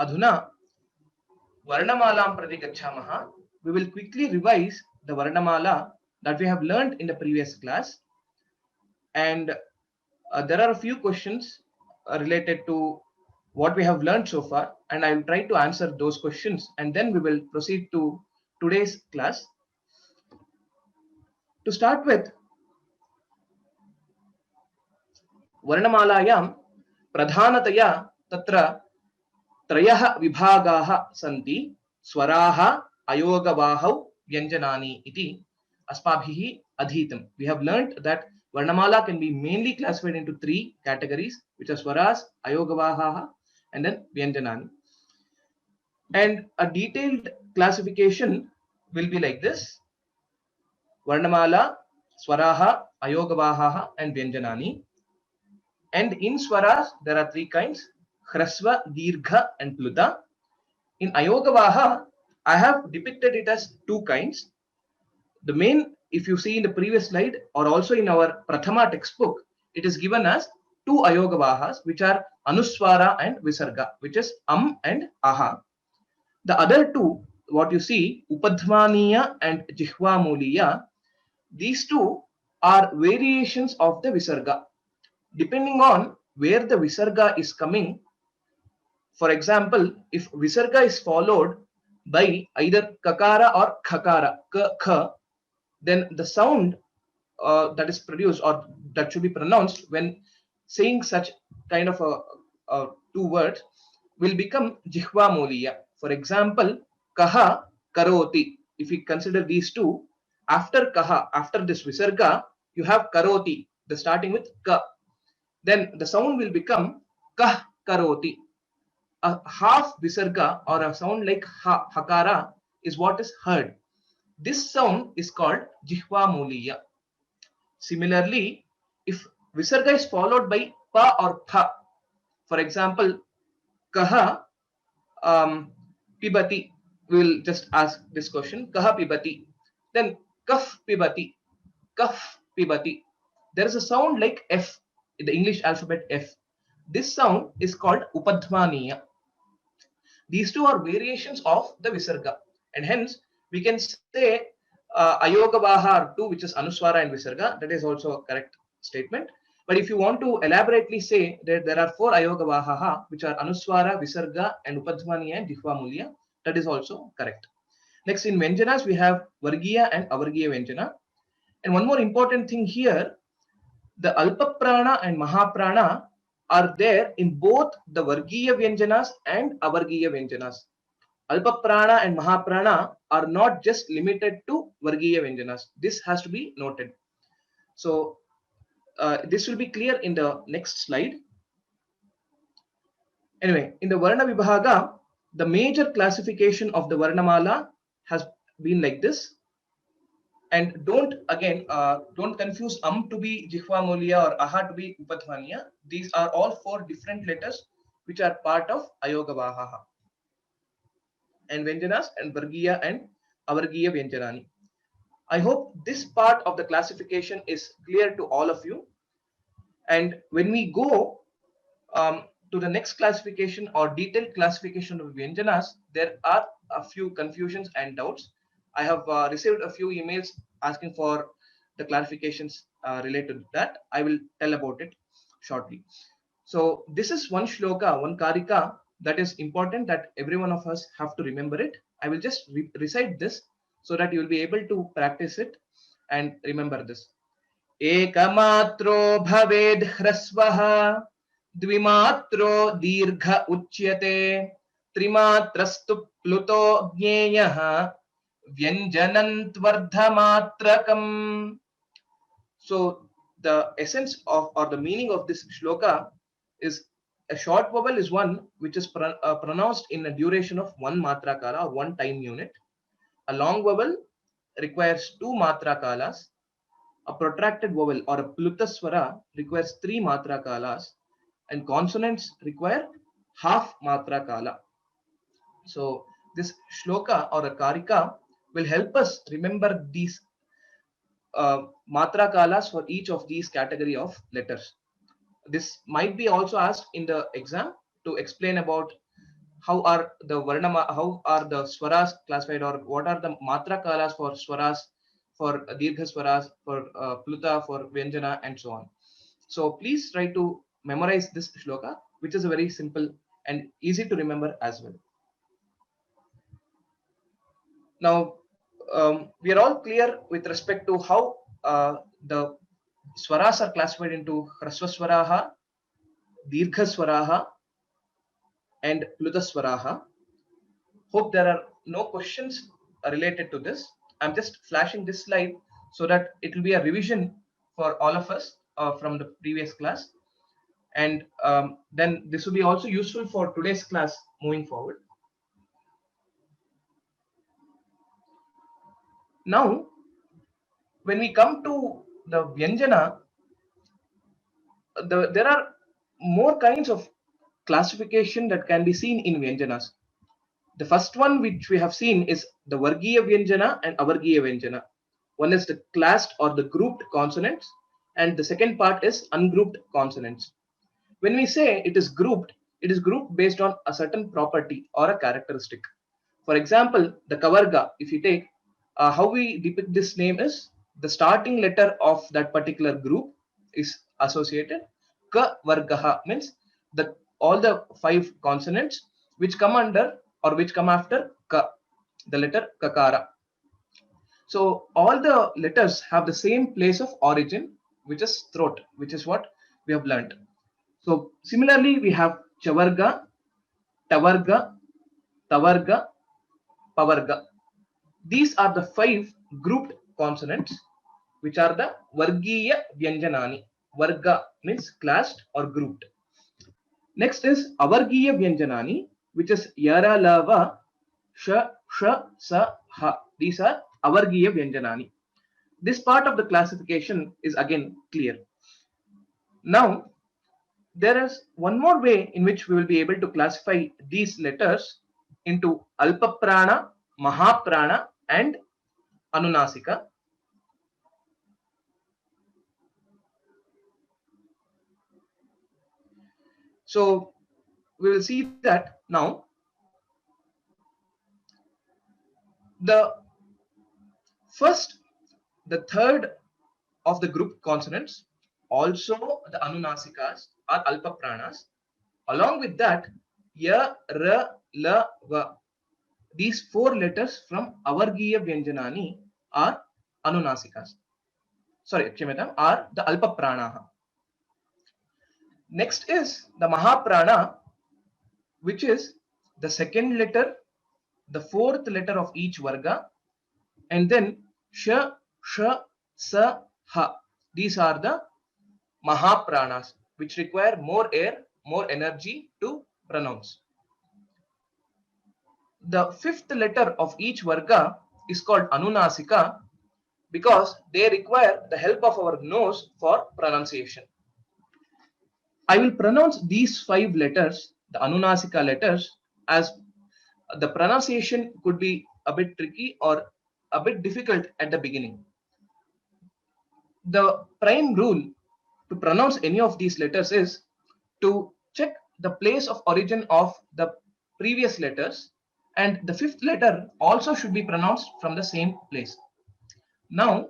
Adhuna Varnamalam prati gacchamaha. We will quickly revise the Varnamala that we have learned in the previous class, and there are a few questions related to what we have learned so far, and I will try to answer those questions, and then we will proceed to today's class. To start with, Varnamalayam pradhanataya tatra त्रयः विभागाः सन्ति स्वराः अयोगवाहौ व्यञ्जनानि इति अस्माभिः अधीतं. We have learned that Varnamala can be mainly classified into three categories, which are swaras, ayogavahaः, and then vyanjanani. And a detailed classification will be like this: Varnamala, swaraha, ayogavahaः, and vyanjanani. And in swaras there are three kinds: hrasva, dirgha, and pluta. In ayogavaha, I have depicted it as two kinds. The main, if you see in the previous slide or also in our Prathama textbook, it is given as two ayogavahas, which are anuswara and visarga, which is and aha. The other two, what you see, upadhmaniya and jihvamuliya, these two are variations of the visarga. Depending on where the visarga is coming, for example, if visarga is followed by either kakara or khakara, kha, then the sound that is produced or that should be pronounced when saying such kind of two words will become jihvamuliya. For example, kaha, karoti. If we consider these two, after kaha, after this visarga, you have karoti, the starting with ka. Then the sound will become kah karoti. A half visarga or a sound like ha, hakara is what is heard. This sound is called jihvamuliya. Similarly, if visarga is followed by pa or tha, for example, kaha pibati, we will just ask this question: kaha pibati. Then kaf pibati, kaf pibati. There is a sound like F in the English alphabet F. This sound is called upadhmaniya. These two are variations of the visarga, and hence we can say ayogavaha are two, which is anuswara and visarga. That is also a correct statement. But if you want to elaborately say that there are four ayogavaha, which are anuswara, visarga, and upadhmaniya and jihvamuliya, that is also correct. Next, in vyanjanas we have vargiya and avargiya vyanjana. And one more important thing here, the alpa prana and mahaprana are there in both the vargiya vyanjanas and avargiya vyanjanas. Alpa prana and mahaprana are not just limited to vargiya vyanjanas. This has to be noted. So this will be clear in the next slide. Anyway, in the Varna Vibhaga, the major classification of the Varnamala has been like this. And don't confuse to be jihvamuliya or aha to be upadhmaniya. These are all four different letters which are part of ayogavaha and vyanjanas and vargiya and avargiya vyanjanani. I hope this part of the classification is clear to all of you. And when we go to the next classification or detailed classification of vyanjanas, there are a few confusions and doubts. I have received a few emails asking for the clarifications related to that. I will tell about it shortly. So this is one shloka, one karika that is important that every one of us have to remember it. I will just recite this so that you will be able to practice it and remember this. Ekamatro bhaved hrasvaha द्विमात्रो दीर्घ उच्यते त्रिमात्रस्तु Pluto ज्ञेयः व्यञ्जनन्त्वर्धमात्रकम्. So the essence of or the meaning of this shloka is a short vowel is one which is pronounced in a duration of one matrakala or one time unit. A long vowel requires two matrakalas. A protracted vowel or a plutaswara requires three matrakalas. And consonants require half matrakala. So this shloka or a karika will help us remember these matrakalas for each of these category of letters. This might be also asked in the exam to explain about how are the how are the swaras classified, or what are the matrakalas for swaras, for dirgha swaras, for pluta, for vyanjana, and so on. So please try to memorize this shloka, which is a very simple and easy to remember as well. Now, we are all clear with respect to how the swaras are classified into hrasva swaraha, dirgha swaraha, and pluta swaraha. Hope there are no questions related to this. I'm just flashing this slide so that it will be a revision for all of us from the previous class. And then this will be also useful for today's class moving forward. Now, when we come to the Vyanjana, there are more kinds of classification that can be seen in Vyanjanas. The first one which we have seen is the Vargiya Vyanjana and Avargiya Vyanjana. One is the classed or the grouped consonants, and the second part is ungrouped consonants. When we say it is grouped based on a certain property or a characteristic. For example, the Kavarga, if you take, how we depict this name is the starting letter of that particular group is associated. Kavargaha means the all the 5 consonants which come under or which come after ka, the letter kakara. So all the letters have the same place of origin, which is throat, which is what we have learned. So similarly, we have chavarga, tavarga, tavarga, pavarga. These are the 5 grouped consonants, which are the Vargiya Vyanjanani. Varga means classed or grouped. Next is Avargiya Vyanjanani, which is Yara, Lava, Sha, Sa, Ha. These are Avargiya Vyanjanani. This part of the classification is again clear. Now, there is one more way in which we will be able to classify these letters into Alpaprana, Mahaprana, and Anunasika. So we will see that now. The first, the third of the group consonants, also the Anunasikas are Alpapranas. Along with that, Ya, Ra, La, Va. These 4 letters from Avargiya Vyanjanani are Anunasikas. Sorry, Kshamyatam, are the Alpapranaha. Next is the Mahaprana, which is the second letter, the 4th letter of each Varga, and then Sh, Sh, Sa, Ha. These are the Mahapranas, which require more air, more energy to pronounce. The 5th letter of each Varga is called Anunasika because they require the help of our nose for pronunciation. I will pronounce these 5 letters, the Anunasika letters, as the pronunciation could be a bit tricky or a bit difficult at the beginning. The prime rule to pronounce any of these letters is to check the place of origin of the previous letters, and the 5th letter also should be pronounced from the same place. Now,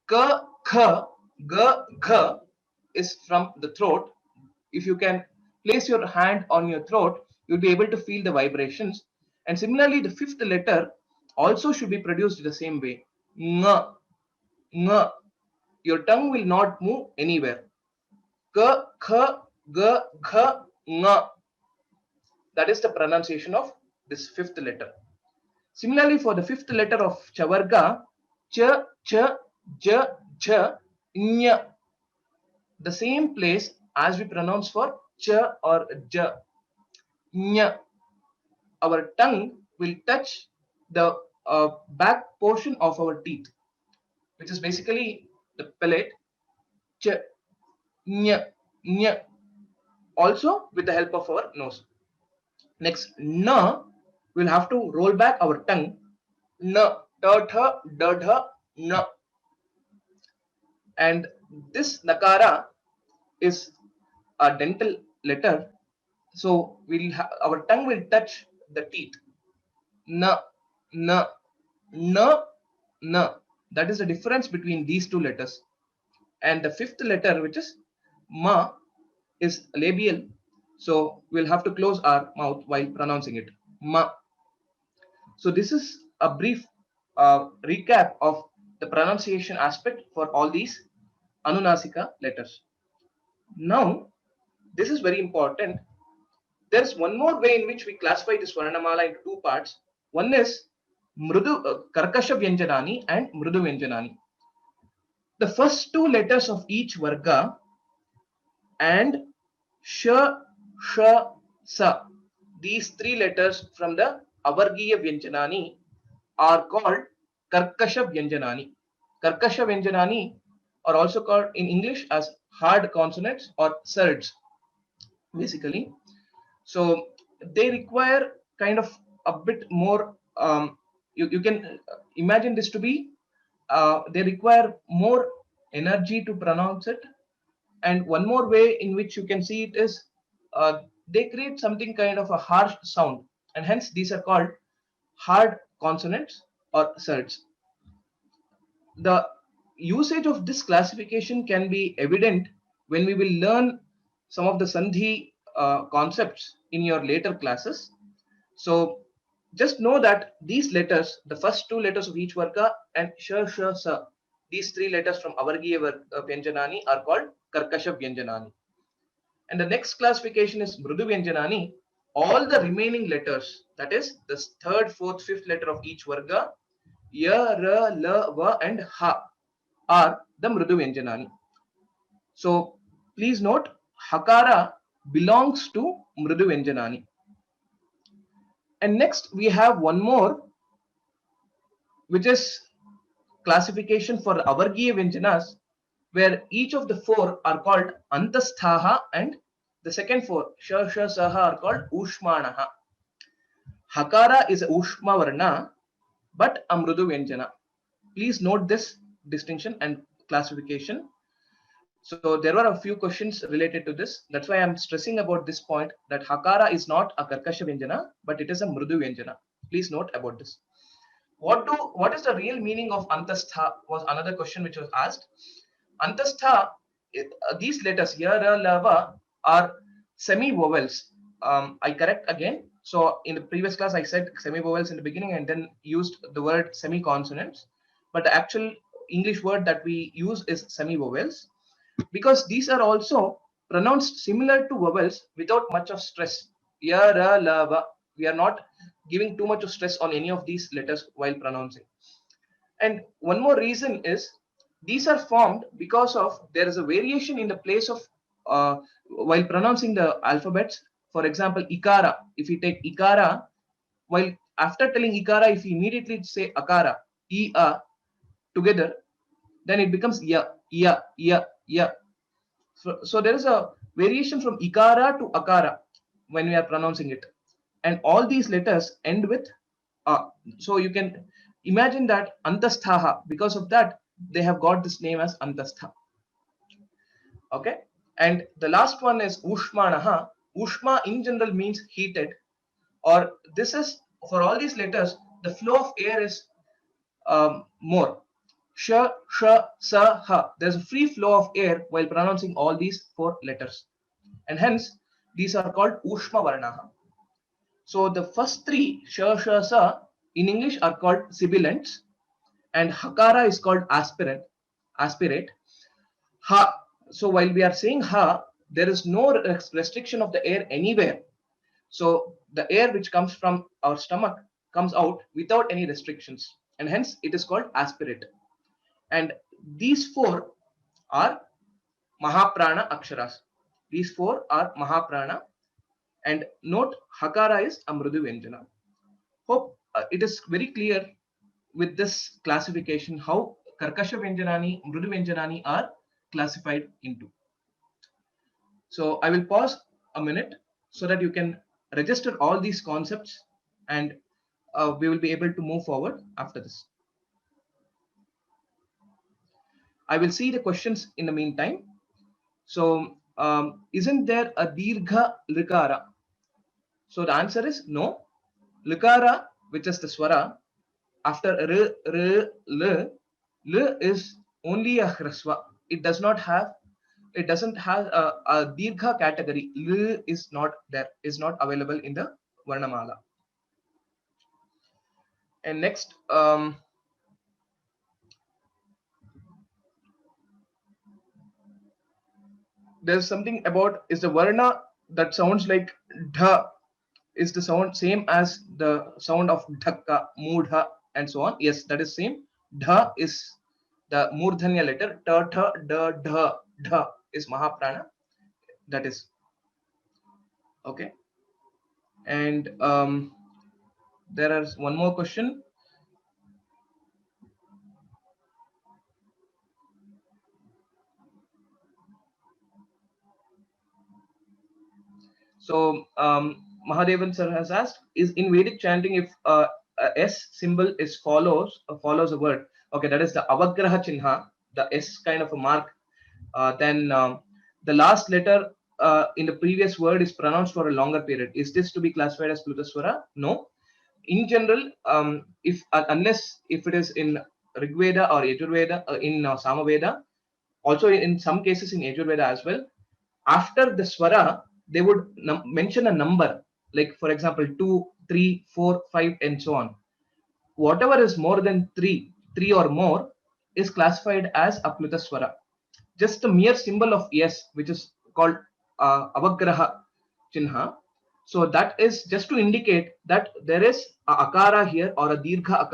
k, kh, g, gh is from the throat. If you can place your hand on your throat, you'll be able to feel the vibrations. And similarly, the 5th letter also should be produced the same way. Ng, ng. Your tongue will not move anywhere. K, kh, g, gh, ng. That is the pronunciation of this 5th letter. Similarly, for the 5th letter of Chavarga, ch, ch, j, j, ny. The same place as we pronounce for ch or j. Ny. Our tongue will touch the back portion of our teeth, which is basically the palate. Ch, ny, ny. Also with the help of our nose. Next, na, we'll have to roll back our tongue. Na, ta, tha, da, dha, na. And this nakara is a dental letter. So our tongue will touch the teeth. N, n, n, n. That is the difference between these two letters. And the fifth letter, which is ma, is labial. So we'll have to close our mouth while pronouncing it. Ma. So this is a brief recap of the pronunciation aspect for all these Anunasika letters. Now, this is very important. There's one more way in which we classify this Varnamala into two parts. One is Karkasha Vyanjanani and Mrudu Vyanjanani. The first two letters of each Varga and sh, sh, sa, these three letters from the Avargiya Vyanjanani are called Karkasha Vyanjanani. Karkasha Vyanjanani are also called in English as hard consonants or surds, basically. So they require kind of a bit more. You can imagine this to be they require more energy to pronounce it. And one more way in which you can see it is they create something kind of a harsh sound, and hence these are called hard consonants or surds. The usage of this classification can be evident when we will learn some of the Sandhi concepts in your later classes. So just know that these letters, the first two letters of each Varga and sh, sa, these three letters from Avargiya Vyanjanani are called Karkasha Vyanjanani. And the next classification is Mrudu Vyanjanani. All the remaining letters, that is the third, fourth, fifth letter of each Varga, ya, ra, la, va, and ha, are the Mrudu Vyanjanani. So please note, Hakara belongs to Mrudu Vyanjanani. And next we have one more, which is classification for Avargiya Vyanjanas, where each of the four are called Antasthaha and the second four, sh, saha, are called Ushmanaha. Hakara is a Ushma Varna, but a Mrudu Vyanjana. Please note this distinction and classification. So there were a few questions related to this. That's why I'm stressing about this point, that Hakara is not a Karkasha Vyanjana, but it is a Mrudu Vyanjana. Please note about this. What is the real meaning of Antastha was another question which was asked. Antastha, these letters ya, ra, la, va are semi-vowels. I correct again. So in the previous class, I said semi-vowels in the beginning and then used the word semi-consonants. But the actual English word that we use is semi-vowels, because these are also pronounced similar to vowels without much of stress. Ya, ra, la, va. We are not giving too much of stress on any of these letters while pronouncing. And one more reason is these are formed because of there is a variation in the place of while pronouncing the alphabets. For example, ikara. If you take ikara, while after telling ikara, if you immediately say akara, a together, then it becomes ya, ya, ya, ya. So there is a variation from ikara to akara when we are pronouncing it, and all these letters end with a. So you can imagine that antasthaha, because of that they have got this name as antastha. Okay, and the last one is ushmanaha. Ushma in general means heated, or this is for all these letters the flow of air is more. Sh, sh, sa, ha. There's a free flow of air while pronouncing all these four letters, and hence these are called Ushma Varnaha. So the first three, sh, sa, in English are called sibilants, and Hakara is called aspirate. Ha. So while we are saying ha, there is no restriction of the air anywhere. So the air which comes from our stomach comes out without any restrictions, and hence it is called aspirate. And these four are Mahaprana Aksharas. These four are Mahaprana. And note, Hakara is Amrudu Vyanjana. Hope it is very clear with this classification how Karkasha Vyanjanani, Mrudu Vyanjanani are classified into. So I will pause a minute so that you can register all these concepts, and we will be able to move forward after this. I will see the questions in the meantime. So, isn't there a dirgha rikara? So the answer is no. Likara, which is the swara, after r, r, l is only a hraswa. It does not have, it doesn't have a dirgha category. L is not there, is not available in the Varnamala. And next, there's something about, is the Varna that sounds like dha is the sound same as the sound of dhakka, mudha, and so on? Yes, that is same. Dha is the murdhanya letter. Ta, tha, da, dha, dha is Mahaprana. That is okay. And there is one more question. So Mahadevan sir has asked: is in Vedic chanting, if a S symbol is follows a word? Okay, that is the avagraha chinha, the S kind of a mark. Then the last letter in the previous word is pronounced for a longer period. Is this to be classified as Plutaswara? No. In general, if unless if it is in Rigveda or Yajurveda, in Samaveda, also in some cases in Yajurveda as well, after the swara they would mention a number, like for example 2, 3, 4, 5, and so on. Whatever is more than 3 or more is classified as a Plutaswara. Just the mere symbol of yes, which is called avagraha chinha. So that is just to indicate that there is a akara here, or a dirgha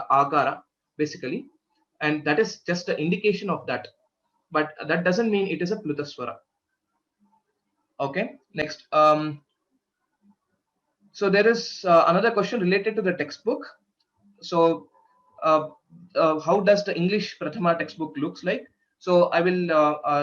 akara, basically, and that is just an indication of that. But that doesn't mean it is a Plutaswara. Okay, next. So there is another question related to the textbook. So uh, how does the English Prathama textbook looks like? So I will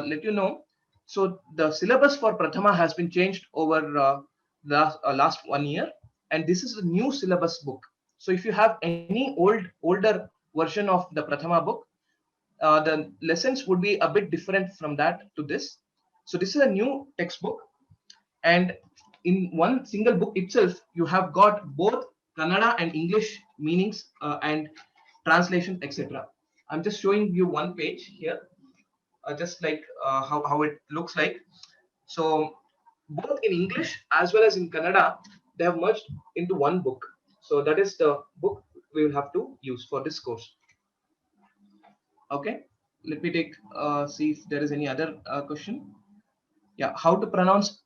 let you know. So the syllabus for Prathama has been changed over last 1 year, and this is a new syllabus book. So if you have any older version of the Prathama book, the lessons would be a bit different from that to this. So this is a new textbook, and in one single book itself you have got both Kannada and English meanings and translation, etc. I'm just showing you one page here, just like how it looks like. So both in English as well as in Kannada, they have merged into one book. So that is the book we will have to use for this course. Okay, let me take see if there is any other question. Yeah, how to pronounce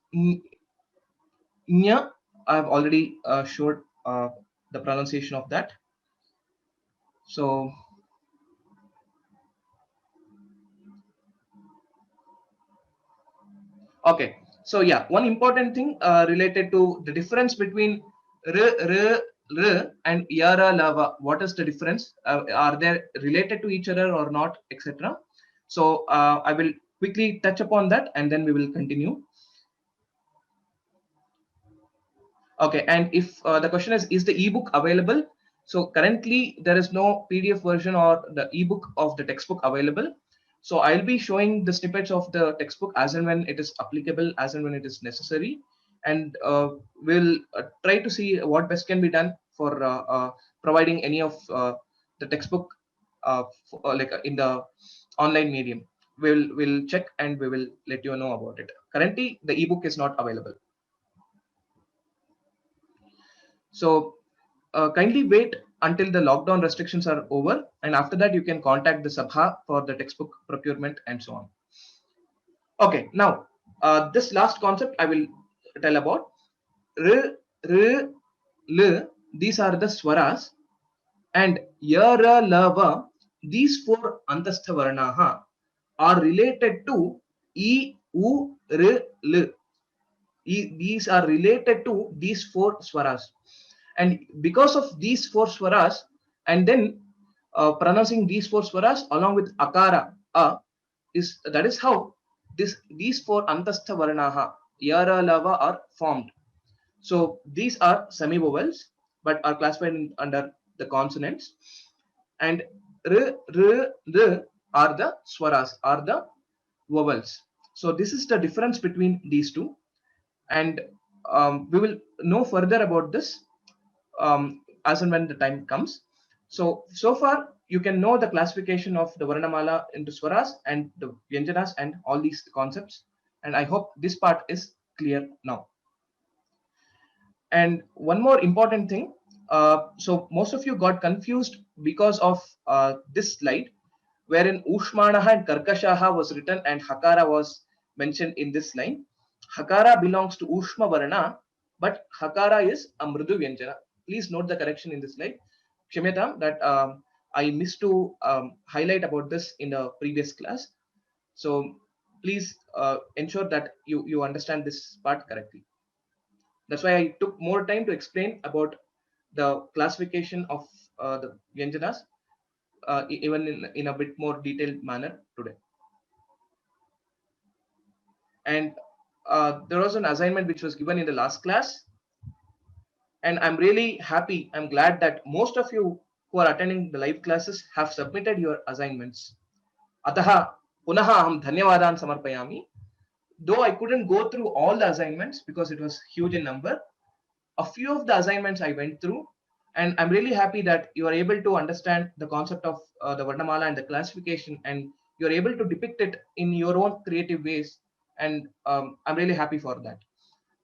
nya? I've already showed the pronunciation of that. So okay, so yeah, one important thing related to the difference between r, r, r and yara lava. What is the difference? Are they related to each other or not, etc.? So I will quickly touch upon that, and then we will continue. Okay, and if the question is the ebook available? So currently there is no PDF version or the ebook of the textbook available. So I'll be showing the snippets of the textbook as and when it is applicable, as and when it is necessary, and we'll try to see what best can be done for providing any of the textbook like in the online medium. We'll check and we will let you know about it. Currently, the ebook is not available. So kindly wait until the lockdown restrictions are over, and after that you can contact the Sabha for the textbook procurement and so on. Okay, now this last concept I will tell about. R, R, L, these are the swaras, and Ya, Ra, La, Va, these four antastha varnaha are related to E, U, R, L. These are related to these four swaras, and because of these four swaras, and then pronouncing these four swaras along with akara is, that is how these four antastha varnaha yara lava are formed. So these are semivowels but are classified under the consonants, and r, r, r are the swaras, are the vowels. So this is the difference between these two. And we will know further about this as and when the time comes. So far you can know the classification of the Varnamala into swaras and the Vyanjanas and all these concepts. And I hope this part is clear now. And one more important thing, so most of you got confused because of this slide, wherein Ushmanaha and Karkashaha was written and Hakara was mentioned in this line. Hakara belongs to Ushma Varna, but Hakara is a Mridu Vyanjana. Please note the correction in this slide. Kshamyatam, that I missed to highlight about this in the previous class. So please ensure that you understand this part correctly. That's why I took more time to explain about the classification of the Vyanjanas, even in a bit more detailed manner today. And there was an assignment which was given in the last class. And I'm really happy, I'm glad that most of you who are attending the live classes have submitted your assignments. Ataha punaha aham dhanyavadan samarpayami. Though I couldn't go through all the assignments because it was huge in number, a few of the assignments I went through, and I'm really happy that you are able to understand the concept of the Varnamala and the classification, and you're able to depict it in your own creative ways. And I'm really happy for that.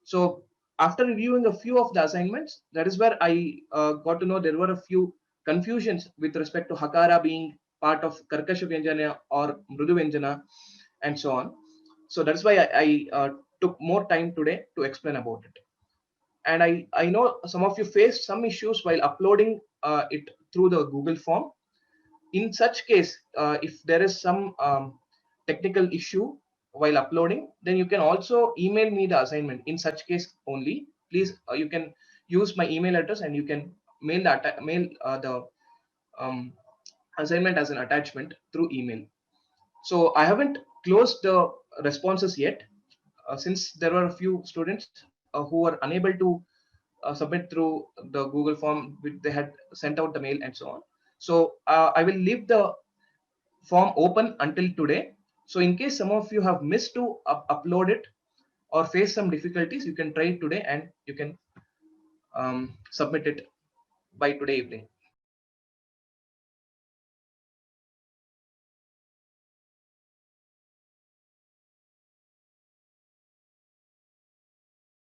So after reviewing a few of the assignments, that is where I got to know there were a few confusions with respect to Hakara being part of Karkasha Vyanjana or Mrudu Vyanjana and so on. So that's why I took more time today to explain about it. And I know some of you faced some issues while uploading it through the Google form. In such case, if there is some technical issue while uploading, then you can also email me the assignment. In such case only, please, you can use my email address and you can mail the assignment as an attachment through email. So I haven't closed the responses yet, since there were a few students who were unable to submit through the Google form, which they had sent out the mail and so on. So I will leave the form open until today. So in case some of you have missed to upload it or face some difficulties, you can try it today and you can submit it by today evening.